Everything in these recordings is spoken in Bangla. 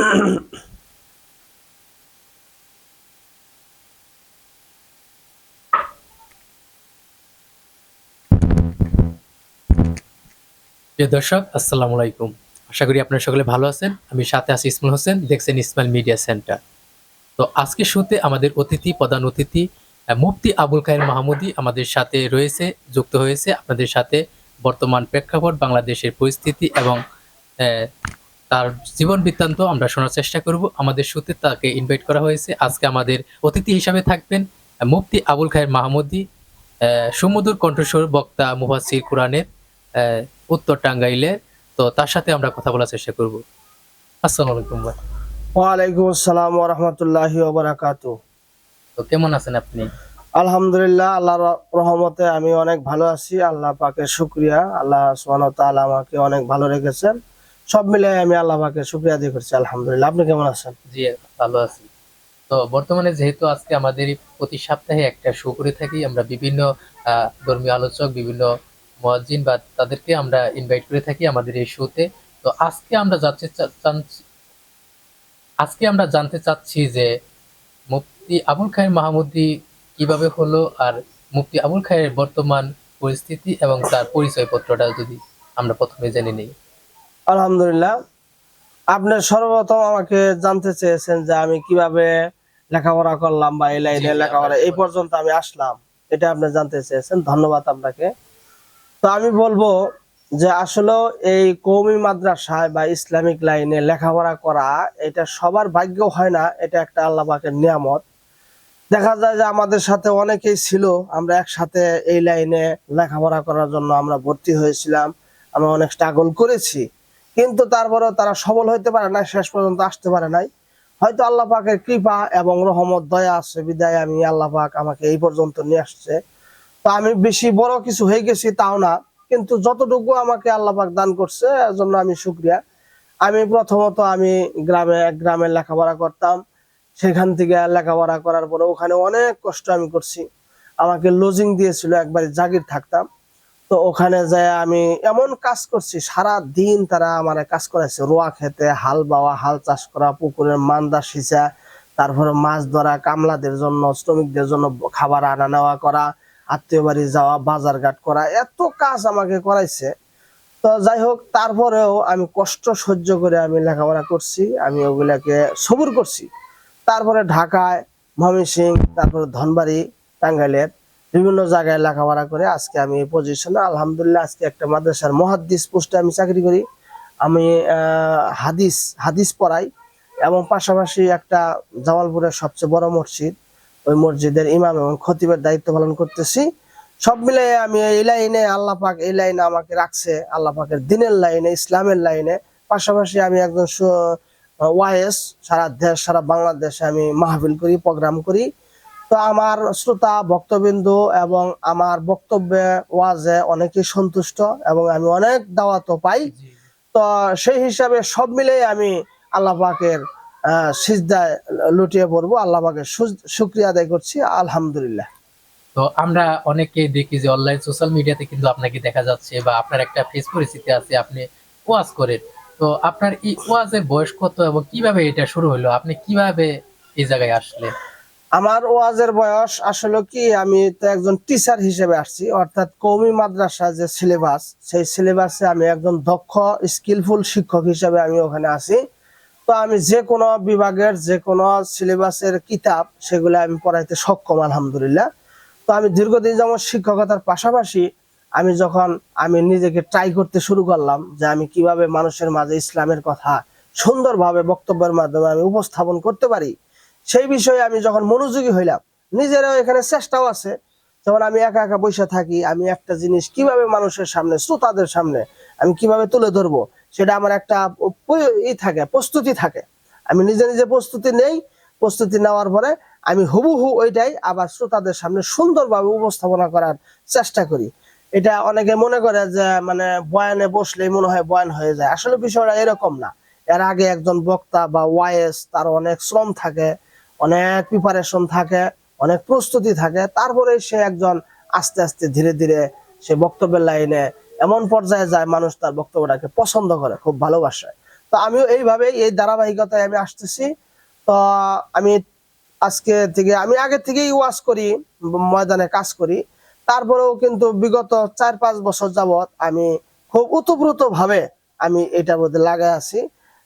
প্রিয় দর্শক, আসসালামু আলাইকুম। আশা করি আপনারা সকলে ভালো আছেন। আমি সাথে আছি ইসমাইল হোসেন, দেখছেন ইসমাইল মিডিয়া সেন্টার। তো আজকে শুরুতে আমাদের প্রধান অতিথি মুফতি আবুল খায়ের মাহমুদী আমাদের সাথে রয়েছে, যুক্ত হয়েছে আপনাদের সাথে বর্তমান প্রেক্ষাপট, বাংলাদেশের পরিস্থিতি এবং আহ, তার জীবন বৃত্তান্ত আমরা শোনার চেষ্টা করব। আমাদের শুরুতে তাকে ইনভাইট করা হয়েছে। আজকে আমাদের অতিথি হিসাবে থাকবেন মুফতি আবুল খায়ের মাহমুদী, সুমধুর কণ্ঠস্বর বক্তা মুফাসসির কোরআনের, আহ, উত্তর টাঙ্গাইলের। তো তার সাথে আমরা কথা বলার চেষ্টা করব। আসসালামু আলাইকুম ভাই। ওয়ালাইকুম আসসালাম ওয়া রাহমাতুল্লাহি ওয়া বারাকাতুহু। তো কেমন আছেন আপনি? আলহামদুলিল্লাহ, আল্লাহর রহমতে আমি অনেক ভালো আছি। আল্লাহ পাকের শুকরিয়া। আল্লাহ সুবহানাহু ওয়া তাআলা আমাকে অনেক ভালো রেখেছেন। সব মিলে আমি আল্লাহ পাকের শুকরিয়া আদায় করছি। আলহামদুলিল্লাহ। আপনি কেমন আছেন? জি, ভালো আছি। তো বর্তমানে যেহেতু আজকে আমাদের এই প্রতি সপ্তাহে একটা শো করে থাকি, আমরা বিভিন্ন ধর্মীয় আলোচক, বিভিন্ন মুয়াজ্জিন বা তাদেরকে আমরা ইনভাইট করে থাকি আমাদের এই শোতে। তো আজকে আমরা জানতে চাচ্ছি যে মুফতি আবুল খায়ের মাহমুদী কিভাবে হলো, আর মুফতি আবুল খায়ের বর্তমান পরিস্থিতি এবং তার পরিচয়পত্রটা যদি আমরা প্রথমে জেনে নিই। আলহামদুলিল্লাহ। আপনি সর্বপ্রথম আমাকে জানতে চেয়েছেন যে আমি কিভাবে লেখাপড়া করলাম বা এই জি, লাইনে জি, লেখাপড়া এই পর্যন্ত আমি আসলাম, এটা আপনি জানতে চেয়েছেন। ধন্যবাদ আপনাকে। তো আমি বলবো যে আসলে এই কওমি মাদ্রাসায় বা ইসলামিক লাইনে লেখাপড়া করা এটা সবার ভাগ্য হয় না। এটা একটা আল্লাহ পাকের নিয়ামত। দেখা যায় যে আমাদের সাথে অনেকেই ছিল, আমরা একসাথে এই লাইনে লেখাপড়া করার জন্য আমরা ভর্তি হয়েছিলাম, আমরা অনেক স্ট্রাগল করেছি, কিন্তু তারপরেও তারা সফল হইতে পারে না, শেষ পর্যন্ত আসতে পারে নাই। হয়তো আল্লাহ পাকের কৃপা এবং রহমত দয়া আছে বিদায় আমি আল্লাহ পাক আমাকে এই পর্যন্ত নিয়ে আসছে। তো আমি বেশি বড় কিছু হয়ে গেছি তাও না, কিন্তু যতটুকু আমাকে আল্লাহ পাক দান করছে এর জন্য আমি শুকরিয়া। আমি প্রথমত এক গ্রামে লেখাপড়া করতাম। সেখান থেকে লেখাপড়া করার পরে ওখানে অনেক কষ্ট আমি করছি। আমাকে লজিং দিয়েছিল, একবারে জাগির থাকতাম। তো ওখানে যায় আমি এমন কাজ করছি, সারা দিন তারা আমার কাজ করাইছে, রোয়া খেতে, হাল বাওয়া, হাল চাষ করা, পুকুরের মান্দা সিঁচা, তারপরে মাছ ধরা, কামলাদের জন্য, শ্রমিকদের জন্য খাবার আনা নেওয়া করা, আত্মীয় বাড়ি যাওয়া, বাজার ঘাট করা, এত কাজ আমাকে করাইছে। তো যাই হোক, তারপরেও আমি কষ্ট সহ্য করে আমি লেখাপড়া করছি, আমি ওগুলাকে সবুর করছি। তারপরে ঢাকায়, ময়মনসিংহ, তারপরে ধনবাড়ি, টাঙ্গাইলের বিভিন্ন জায়গায় লেখাপড়া করে আজকে আমি এই পজিশনে আলহামদুলিল্লাহ। আজকে একটা মাদ্রাসার মুহাদ্দিস পোস্টে আমি চাকরি করি। আমি হাদিস হাদিস পড়াই এবং পাশাপাশি একটা জামালপুরের সবচেয়ে বড় মসজিদ, ওই মসজিদের ইমাম এবং খতিবের দায়িত্ব পালন করতেছি। সব মিলে আমি এই লাইনে, আল্লাহ পাক এই লাইনে আমাকে রাখছে, আল্লাহ পাকের দিনের লাইনে, ইসলামের লাইনে। পাশাপাশি আমি একজন ওয়াইএস, সারা দেশ, সারা বাংলাদেশে আমি মাহফিল করি, প্রোগ্রাম করি। তো আমার শ্রোতা ভক্তবিন্দু এবং আমার বক্তব্যে, ওয়াজে অনেকেই সন্তুষ্ট এবং আমি অনেক দাওয়াতও পাই। তো সেই হিসাবে সব মিলে আমি আল্লাহ পাকের সিজদায় লুটিয়ে পড়বো, আল্লাহ পাকের শুকরিয়া আদায় করছি। আলহামদুলিল্লাহ। তো আমরা অনেকে দেখি যে অনলাইন সোশ্যাল মিডিয়াতে কিন্তু আপনাকে দেখা যাচ্ছে, বা আপনার একটা ফেস পরিচিতি আছে, আপনি ওয়াজ করেন। তো আপনার এই ওয়াজের বয়স কত এবং কিভাবে এটা শুরু হলো, আপনি কিভাবে এই জায়গায় আসলেন? আমার ওয়াজের বয়স আসলে কি, আমি তো একজন টিচার হিসেবে আসছি, অর্থাৎ কওমি মাদ্রাসা যে সিলেবাস, সেই সিলেবাসে আমি একজন দক্ষ স্কিলফুল শিক্ষক হিসেবে আমি ওখানে আছি। তো আমি যে কোনো বিভাগের যে কোনো সিলেবাসের কিতাব সেগুলো আমি পড়াইতে সক্ষম আলহামদুলিল্লাহ। তো আমি দীর্ঘদিন যেমন শিক্ষকতার পাশাপাশি আমি নিজেকে ট্রাই করতে শুরু করলাম যে আমি কিভাবে মানুষের মাঝে ইসলামের কথা সুন্দরভাবে বক্তব্যের মাধ্যমে আমি উপস্থাপন করতে পারি, সেই বিষয়ে আমি যখন মনোযোগী হইলাম, নিজেরও এখানে চেষ্টাও আছে। যেমন আমি একা একা বসে থাকি, আমি একটা জিনিস কিভাবে মানুষের সামনে, শ্রোতাদের সামনে আমি কিভাবে তুলে ধরবো, সেটা আমার একটা প্রস্তুতি থাকে। আমি নিজে নিজে প্রস্তুতি নেই, প্রস্তুতি নেওয়ার পরে আমি হুবহু ওইটাই আবার শ্রোতাদের সামনে সুন্দরভাবে উপস্থাপনা করার চেষ্টা করি। এটা অনেকে মনে করে যে মানে বয়ানে বসলেই মনে হয় বয়ান হয়ে যায়, আসলে বিষয়টা এরকম না। এর আগে একজন বক্তা বা ওয়াইএস, তার অনেক শ্রম থাকে, অনেক প্রিপারেশন থাকে, অনেক প্রস্তুতি থাকে, তারপরে সে একজন আস্তে আস্তে ধীরে ধীরে সে বক্তব্যের লাইনে এমন পর্যায়ে যায়, মানুষ তার বক্তব্যটাকে পছন্দ করে, খুব ভালোবাসে। তো আমিও এইভাবে এই ধারাবাহিকতায় আমি আসতেছি। তো আমি আজকে থেকে, আমি আগে থেকেই ওয়াজ করি, ময়দানে কাজ করি, তারপরেও কিন্তু বিগত 4-5 বছর যাবত আমি খুব ওতপ্রোত ভাবে আমি এটার মধ্যে লাগাই আছি।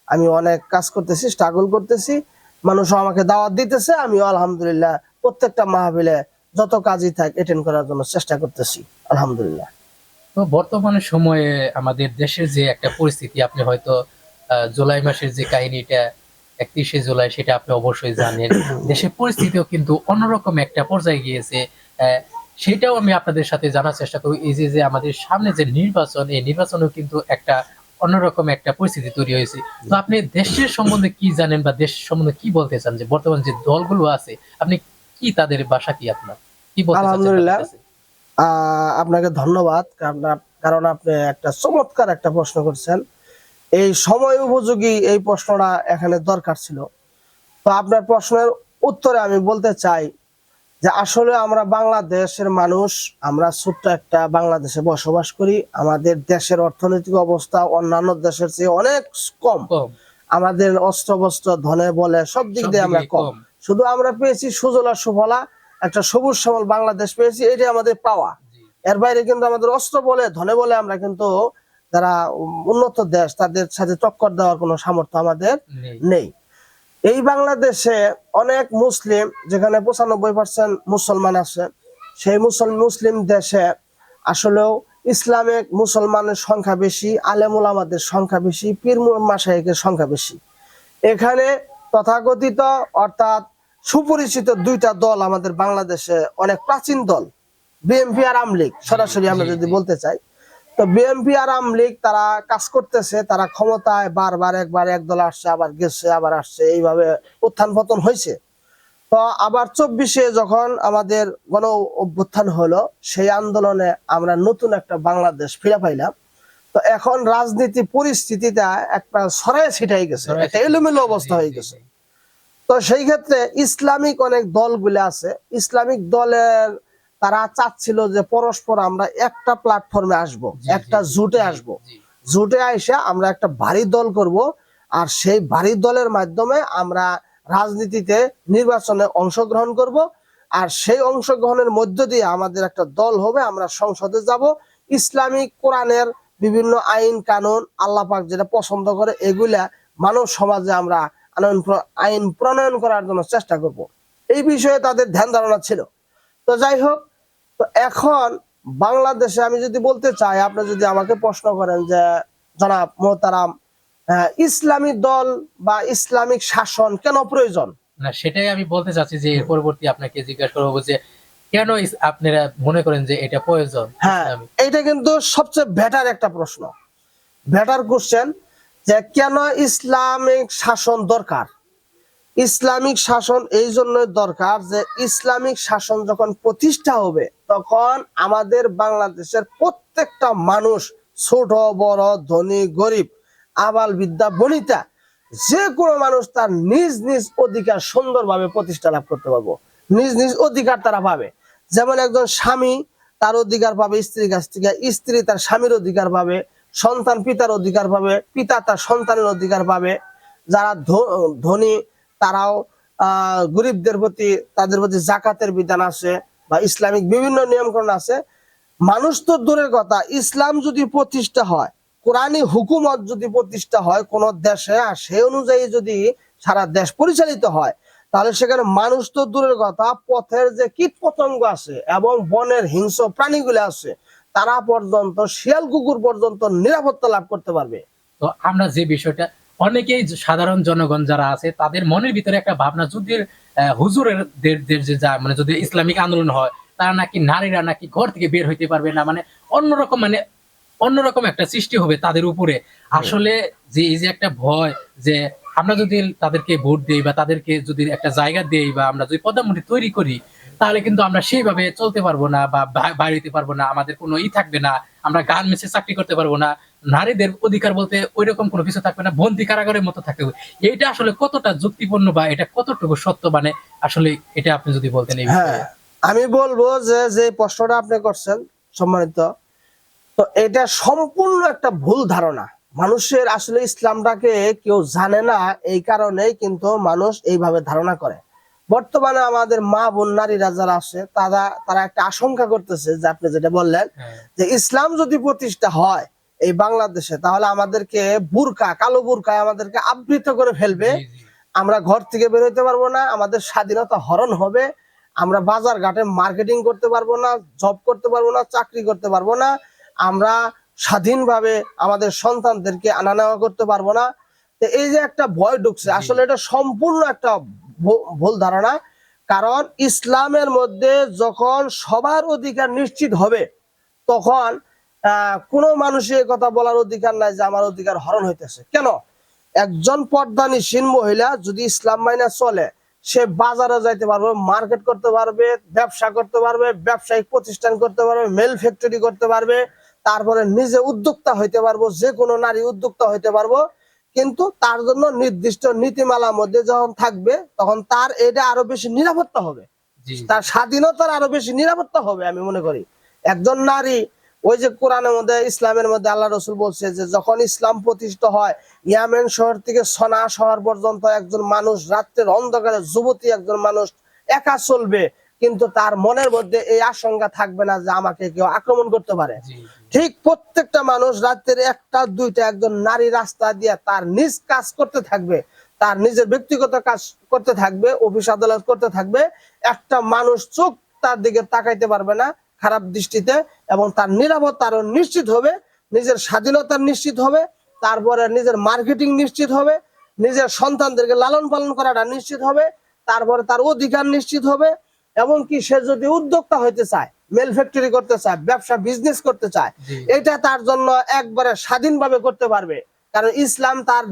আমি অনেক কাজ করতেছি, স্ট্রাগল করতেছি, মানুষ আমাকে দাওয়াত দিতেছে, আমিও আলহামদুলিল্লাহ প্রত্যেকটা মাহফিলে যত কাজই থাক অ্যাটেন্ড করার জন্য চেষ্টা করতেছি আলহামদুলিল্লাহ। তো বর্তমানে সময়ে আমাদের দেশের যে একটা পরিস্থিতি, আপনি হয়তো জুলাই মাসের যে কাহিনীটা, 31শে জুলাই, সেটা আপনি অবশ্যই জানেন। দেশের পরিস্থিতিও কিন্তু অন্যরকম একটা পর্যায়ে গিয়েছে। সেটাও আমি আপনাদের সাথে জানার চেষ্টা করি। এই যে আমাদের সামনে যে নির্বাচন, এই নির্বাচনেও কিন্তু একটা অন্যরকম একটা পরিস্থিতি তৈরি হয়েছে। তো আপনি দেশের সম্বন্ধে কি জানেন বা দেশ সম্বন্ধে কি বলতে চান, যে বর্তমান যে দলগুলো আছে, আপনি কি তাদের ভাষা কি, আপনার কি বলতে চাচ্ছেন তাদের আলহামদুলিল্লাহ, কাছে? আপনাকে ধন্যবাদ, কারণ আপনি একটা চমৎকার একটা প্রশ্ন করছেন। এই সময় উপযোগী এই প্রশ্নটা এখানে দরকার ছিল। তো আপনার প্রশ্নের উত্তরে আমি বলতে চাই যে আসলে আমরা বাংলাদেশের মানুষ, আমরা ছোট্ট একটা বাংলাদেশে বসবাস করি। আমাদের দেশের অর্থনৈতিক অবস্থা অন্যান্য দেশের চেয়ে অনেক কম। কম। আমাদের অস্ত্র বস্ত্র ধনে বলে সব দিক সব দিয়ে আমরা দিকেই কম। কম। শুধু আমরা পেয়েছি সুজলা সুফলা, একটা সবুজ শ্যামল বাংলাদেশ পেয়েছি, এটাই আমাদের পাওয়া। জি। এর বাইরে কিন্তু আমাদের অস্ত্র বলে ধনে বলে আমরা কিন্তু যারা উন্নত দেশ তাদের সাথে টক্কর দেওয়ার কোনো সামর্থ্য আমাদের নেই। নেই। এই বাংলাদেশে অনেক মুসলিম, যেখানে 95% মুসলমান আছে, সেই মুসলিম দেশে আসলেও ইসলামিক মুসলমানের সংখ্যা বেশি, আলেম ওলামাদের সংখ্যা বেশি, পীর মাশায়েখের সংখ্যা বেশি। এখানে তথাকথিত অর্থাৎ সুপরিচিত দুইটা দল আমাদের বাংলাদেশে, অনেক প্রাচীন দল, বিএনপি আর আওয়ামী লীগ। সরাসরি আমরা যদি বলতে চাই, তো বিএনপি আর আওয়ামী লীগ তারা কাজ করতেছে, তারা ক্ষমতায় বারবার, একবার এক দল আসছে, আবার গেছে, আবার আসছে, এইভাবে উত্থান পতন হয়েছে। তো আবার 24-এ যখন আমাদের গণ অভ্যুত্থান হলো, সেই আন্দোলনে আমরা নতুন একটা বাংলাদেশ ফিরে পাইলাম। তো এখন রাজনীতি পরিস্থিতিটা একটা ছড়ায় ছিটাই গেছে, একটা এলোমেলো অবস্থা হয়ে গেছে। তো সেই ক্ষেত্রে ইসলামিক অনেক দলগুলো আছে, ইসলামিক দলের তারা চাচ্ছিল যে পরস্পর আমরা একটা প্ল্যাটফর্মে আসব, একটা জোটে আসব, জোটে আইসা আমরা একটা ভারী দল করব, আর সেই ভারী দলের মাধ্যমে আমরা রাজনীতিতে নির্বাচনে অংশগ্রহণ করব, আর সেই অংশগ্রহণের মধ্য দিয়ে আমাদের একটা দল হবে, আমরা সংসদে যাব, ইসলামিক কোরআনের বিভিন্ন আইন কানুন আল্লাহ পাক যেটা পছন্দ করে এগুলা মানব সমাজে আমরা আইন প্রণয়ন করার জন্য চেষ্টা করব। এই বিষয়ে তাদের ধ্যান ধারণা ছিল। তো যাই হোক, তো এখন বাংলাদেশে আমি যদি বলতে চাই, আপনি যদি আমাকে প্রশ্ন করেন যে জনাব মোহতারাম, ইসলামী দল বা ইসলামিক শাসন কেন প্রয়োজন, না, সেটাই আমি বলতে চাচ্ছি যে এর পরবর্তী আপনাকে জিজ্ঞাসা করবো যে কেন আপনারা মনে করেন যে এটা প্রয়োজন। হ্যাঁ, এইটা কিন্তু সবচেয়ে বেটার একটা প্রশ্ন, বেটার কোশ্চেন, যে কেন ইসলামিক শাসন দরকার। ইসলামিক শাসন এই জন্যই দরকার যে ইসলামিক শাসন যখন প্রতিষ্ঠা হবে, তখন আমাদের বাংলাদেশের প্রত্যেকটা মানুষ, ছোট বড়, ধনী গরিব, আবাল বিদ্যা বনিতা, যে কোনো মানুষ তার নিজ নিজ অধিকার সুন্দরভাবে প্রতিষ্ঠা লাভ করতে পারবো। নিজ নিজ অধিকার তারা পাবে। যেমন একজন স্বামী তার অধিকার পাবে স্ত্রীর কাছ থেকে, স্ত্রী তার স্বামীর অধিকার পাবে, সন্তান পিতার অধিকার পাবে, পিতা তার সন্তানের অধিকার পাবে, যারা ধনী তারাও গরিবদের প্রতি, তাদের প্রতি জাকাতের বিধান আছে বা ইসলামিক বিভিন্ন নিয়মকানুন আছে। মানুষ তো দূরের কথা, ইসলাম যদি প্রতিষ্ঠা হয়, কোরআনী হুকুমত যদি প্রতিষ্ঠা হয় কোন দেশে, আর সেই অনুযায়ী যদি সারা দেশ পরিচালিত হয়, তাহলে সেখানে মানুষ তো দূরের কথা, পথের যে কীট পতঙ্গ আছে এবং বনের হিংস্র প্রাণীগুলো আছে, তারা পর্যন্ত, শিয়াল কুকুর পর্যন্ত নিরাপত্তা লাভ করতে পারবে। তো আমরা যে বিষয়টা, অনেকেই সাধারণ জনগণ যারা আছে তাদের মনের ভিতরে একটা ভাবনা, যদি হুজুরের যে মানে যদি ইসলামিক আন্দোলন হয়, তারা নাকি নারীরা নাকি ঘর থেকে বের হইতে পারবে না, মানে অন্যরকম একটা সৃষ্টি হবে তাদের উপরে। আসলে যে এই যে একটা ভয়, যে আমরা যদি তাদেরকে ভোট দেই বা তাদেরকে যদি একটা জায়গা দেই বা আমরা যদি প্রধানমন্ত্রী তৈরি করি, তাহলে কিন্তু আমরা সেইভাবে চলতে পারবো না বা বাইরে হইতে পারবো না, আমাদের কোনো থাকবে না, আমরা গার্মেন্টসে চাকরি করতে পারবো না, নারীদের অধিকার বলতে ওইরকম কোনো কিছু থাকবে না, বন্দি কারাগারের মতো থাকতে হবে। এটা আসলে কতটা যুক্তিপূর্ণ বা এটা কতটুকু সত্য, মানে আসলে এটা আপনি যদি বলতেন এই বিষয়ে। হ্যাঁ, আমি বলবো যে প্রশ্নটা আপনি করছেন সম্মানিত, তো এটা সম্পূর্ণ একটা ভুল ধারণা, মানুষের আসলে ইসলামটাকে কেউ জানে না, এই কারণেই কিন্তু মানুষ এইভাবে ধারণা করে। বর্তমানে আমাদের মা বোন নারীরা যারা আছে তারা একটা আশঙ্কা করতেছে যে আপনি যেটা বললেন হ্যাঁ, যে ইসলাম যদি প্রতিষ্ঠা হয় এই বাংলাদেশে, তাহলে আমাদেরকে কালো বুরকায় আমাদেরকে আবৃত করে ফেলবে। জি, জি, আমরা ঘর থেকে বের হইতে পারবো না, আমাদের স্বাধীনতা হরণ হবে, আমরা বাজার ঘাটে মার্কেটিং করতে পারবো না, জব করতে পারবো না, চাকরি করতে পারবো না, আমরা স্বাধীনভাবে আমাদের সন্তানদেরকে আনা নেওয়া করতে পারবো না। তো এই যে একটা ভয় ঢুকছে, জি। আসলে এটা সম্পূর্ণ একটা ভুল ধারণা। কারণ ইসলামের মধ্যে যখন সবার অধিকার নিশ্চিত হবে, তখন কোনো মানুষের কথা বলার অধিকার নাই যে আমার অধিকার হরণ হইতেছে। কেন? একজন পর্দানিসীন মহিলা যদি ইসলাম মাইনা চলে, সে বাজারে যাইতে পারবে, মার্কেট করতে পারবে, ব্যবসা করতে পারবে, ব্যবসায়িক প্রতিষ্ঠান করতে পারবে, মেল ফ্যাক্টরি করতে পারবে, তারপরে নিজে উদ্যোক্তা হইতে পারবো, যে কোনো নারী উদ্যোক্তা হইতে পারবো। কিন্তু তার জন্য নির্দিষ্ট নীতিমালার মধ্যে যখন থাকবে, তখন তার এটা আরো বেশি নিরাপত্তা হবে, জি, তার স্বাধীনতার আরো বেশি নিরাপত্তা হবে। আমি মনে করি একজন নারী, ওই যে কোরআনের মধ্যে ইসলামের মধ্যে আল্লাহ রসুল বলছে যে যখন ইসলাম প্রতিষ্ঠিত হয়, ইয়ামেন শহর থেকে সনা শহর পর্যন্ত একজন মানুষ রাত্রের অন্ধকারে, যুবতী একজন মানুষ একা চলবে, কিন্তু তার মনের মধ্যে এই আশঙ্কা থাকবে না যে আমাকে কেউ আক্রমণ করতে পারে। জি, জি, ঠিক প্রত্যেকটা মানুষ রাতের একটা দুইটা একজন নারী রাস্তা দিয়ে তার নিজ কাজ করতে থাকবে, তার নিজের ব্যক্তিগত কাজ করতে থাকবে, অফিস আদালত করতে থাকবে। একটা মানুষ চোখ তার দিকে তাকাইতে পারবে না খারাপ দৃষ্টিতে, এবং তার নিরাপত্তা আরো নিশ্চিত হবে, নিজের স্বাধীনতা নিশ্চিত হবে, তারপরে নিজের মার্কেটিং নিশ্চিত হবে, নিজের সন্তানদেরকে লালন পালন করাটা নিশ্চিত হবে, তারপরে তার অধিকার নিশ্চিত হবে। এবং কি সে যদি উদ্যোক্তা হইতে চায়, মেল ফ্যাক্টরি করতে চায়, ব্যবসা বিজনেস করতে চায়, জি। এটা তার জন্য একবারে স্বাধীনভাবে করতে পারবে। কারণ ইসলাম তার